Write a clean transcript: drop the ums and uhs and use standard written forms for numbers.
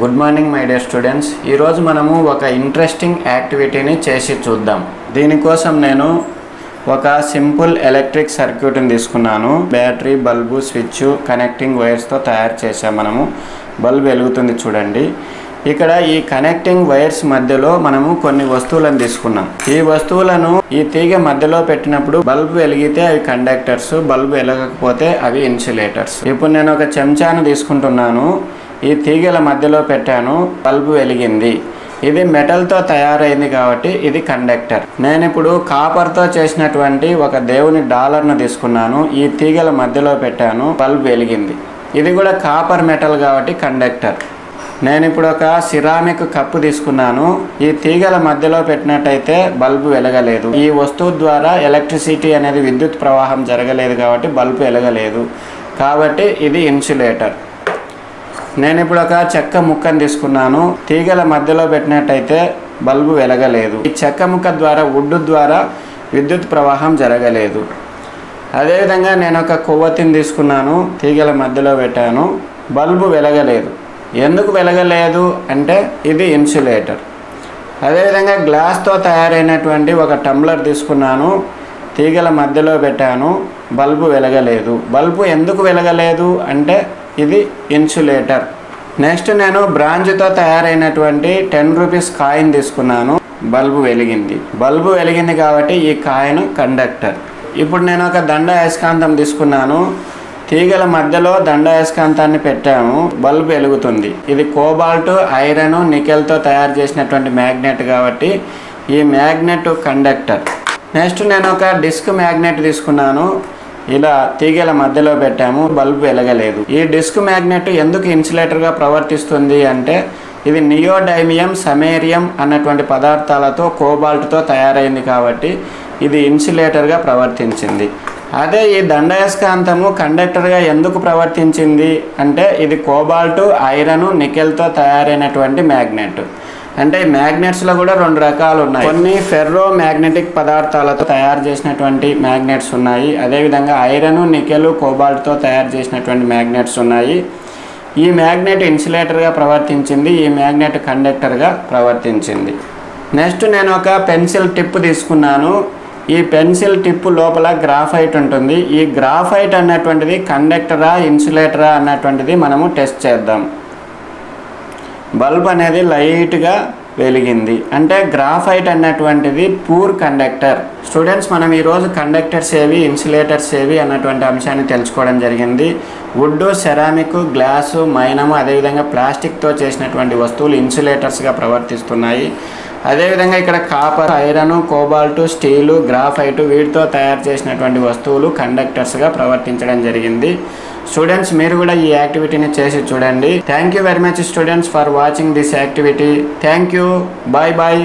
Good morning my dear students. ఈరోజు మనము ఒక ఇంట్రెస్టింగ్ యాక్టివిటీని చేసి చూద్దాం. దీనికోసం నేను ఒక సింపుల్ ఎలక్ట్రిక్ సర్క్యూట్ని తీసుకున్నాను. బ్యాటరీ, బల్బు, స్విచ్, కనెక్టింగ్ వైర్స్తో తయారు చేసాం. మనము బల్బు వెలుగుతుంది చూడండి. ఇక్కడ ఈ కనెక్టింగ్ వైర్స్ మధ్యలో మనము కొన్ని వస్తువులను తీసుకున్నాం. ఈ వస్తువులను ఈ తీగ మధ్యలో పెట్టినప్పుడు బల్బు వెలిగితే అవి కండక్టర్స్, బల్బు వెలగకపోతే అవి ఇన్సులేటర్స్. ఇప్పుడు నేను ఒక చెంచాను తీసుకుంటున్నాను. ఈ తీగల మధ్యలో పెట్టాను, బల్బు వెలిగింది. ఇది మెటల్తో తయారైంది కాబట్టి ఇది కండక్టర్. నేను ఇప్పుడు కాపర్తో చేసినటువంటి ఒక దేవుని డాలర్ను తీసుకున్నాను. ఈ తీగల మధ్యలో పెట్టాను, బల్బు వెలిగింది. ఇది కూడా కాపర్ మెటల్ కాబట్టి కండక్టర్. నేను ఇప్పుడు ఒక సిరామిక్ కప్పు తీసుకున్నాను. ఈ తీగల మధ్యలో పెట్టినట్టయితే బల్బు వెలగలేదు. ఈ వస్తువు ద్వారా ఎలక్ట్రిసిటీ అనేది విద్యుత్ ప్రవాహం జరగలేదు కాబట్టి బల్బు వెలగలేదు. కాబట్టి ఇది ఇన్సులేటర్. నేను ఇప్పుడు ఒక చెక్క ముక్కను తీసుకున్నాను. తీగల మధ్యలో పెట్టినట్టయితే బల్బు వెలగలేదు. ఈ చెక్క ముక్క ద్వారా, వుడ్ ద్వారా విద్యుత్ ప్రవాహం జరగలేదు. అదేవిధంగా నేను ఒక కొవ్వొత్తిని తీసుకున్నాను. తీగల మధ్యలో పెట్టాను, బల్బు వెలగలేదు. ఎందుకు వెలగలేదు అంటే ఇది ఇన్సులేటర్. అదేవిధంగా గ్లాస్తో తయారైనటువంటి ఒక టంబ్లర్ తీసుకున్నాను. తీగల మధ్యలో పెట్టాను, బల్బు వెలగలేదు. బల్బు ఎందుకు వెలగలేదు అంటే ఇది ఇన్సులేటర్. నెక్స్ట్ నేను బ్రాంజ్తో తయారైనటువంటి 10 రూపీస్ కాయిన్ తీసుకున్నాను. బల్బు వెలిగింది. బల్బు వెలిగింది కాబట్టి ఈ కాయిన్ కండక్టర్. ఇప్పుడు నేను ఒక దండ అయస్కాంతం తీసుకున్నాను. తీగల మధ్యలో దండ అయస్కాంతాన్ని పెట్టాము, బల్బు వెలుగుతుంది. ఇది కోబాల్ట్, ఐరన్, నికెల్తో తయారు చేసినటువంటి మ్యాగ్నెట్ కాబట్టి ఈ మ్యాగ్నెట్ కండక్టర్. నెక్స్ట్ నేను ఒక డిస్క్ మ్యాగ్నెట్ తీసుకున్నాను. ఇలా తీగల మధ్యలో పెట్టాము, బల్బు వెలగలేదు. ఈ డిస్క్ మ్యాగ్నెట్ ఎందుకు ఇన్సులేటర్గా ప్రవర్తిస్తుంది అంటే ఇది నియోడైమియం, సమేరియం అన్నటువంటి పదార్థాలతో, కోబాల్ట్తో తయారైంది కాబట్టి ఇది ఇన్సులేటర్గా ప్రవర్తించింది. అదే ఈ దండయస్కాంతము కండక్టర్గా ఎందుకు ప్రవర్తించింది అంటే ఇది కోబాల్ట్, ఐరన్, నికెల్తో తయారైనటువంటి మ్యాగ్నెట్. అంటే ఈ మ్యాగ్నెట్స్లో కూడా 2 రకాలు ఉన్నాయి. కొన్ని ఫెర్రో మ్యాగ్నెటిక్ పదార్థాలతో తయారు చేసినటువంటి మ్యాగ్నెట్స్ ఉన్నాయి. అదేవిధంగా ఐరన్, నికెల్, కోబాల్ట్తో తయారు చేసినటువంటి మ్యాగ్నెట్స్ ఉన్నాయి. ఈ మ్యాగ్నెట్ ఇన్సులేటర్గా ప్రవర్తించింది, ఈ మ్యాగ్నెట్ కండక్టర్గా ప్రవర్తించింది. నెక్స్ట్ నేను ఒక పెన్సిల్ టిప్ తీసుకున్నాను. ఈ పెన్సిల్ టిప్ లోపల గ్రాఫైట్ ఉంటుంది. ఈ గ్రాఫైట్ అన్నటువంటిది కండక్టరా, ఇన్సులేటరా అన్నటువంటిది మనము టెస్ట్ చేద్దాం. బల్బ్ అనేది లైట్గా వెలిగింది అంటే గ్రాఫైట్ అన్నటువంటిది పూర్ కండక్టర్. స్టూడెంట్స్, మనం ఈరోజు కండక్టర్స్ ఏవి, ఇన్సులేటర్స్ ఏవి అన్నటువంటి అంశాన్ని తెలుసుకోవడం జరిగింది. వుడ్, సెరామిక్, గ్లాసు, మైనము, అదేవిధంగా ప్లాస్టిక్తో చేసినటువంటి వస్తువులు ఇన్సులేటర్స్గా ప్రవర్తిస్తున్నాయి. అదేవిధంగా ఇక్కడ copper, iron, cobalt, steel, graphite వీటితో తయారు చేసినటువంటి వస్తువులు కండక్టర్స్గా ప్రవర్తించడం జరిగింది. స్టూడెంట్స్, మీరు కూడా ఈ యాక్టివిటీని చేసి చూడండి. Thank you very much students for watching this activity. Thank you. Bye bye.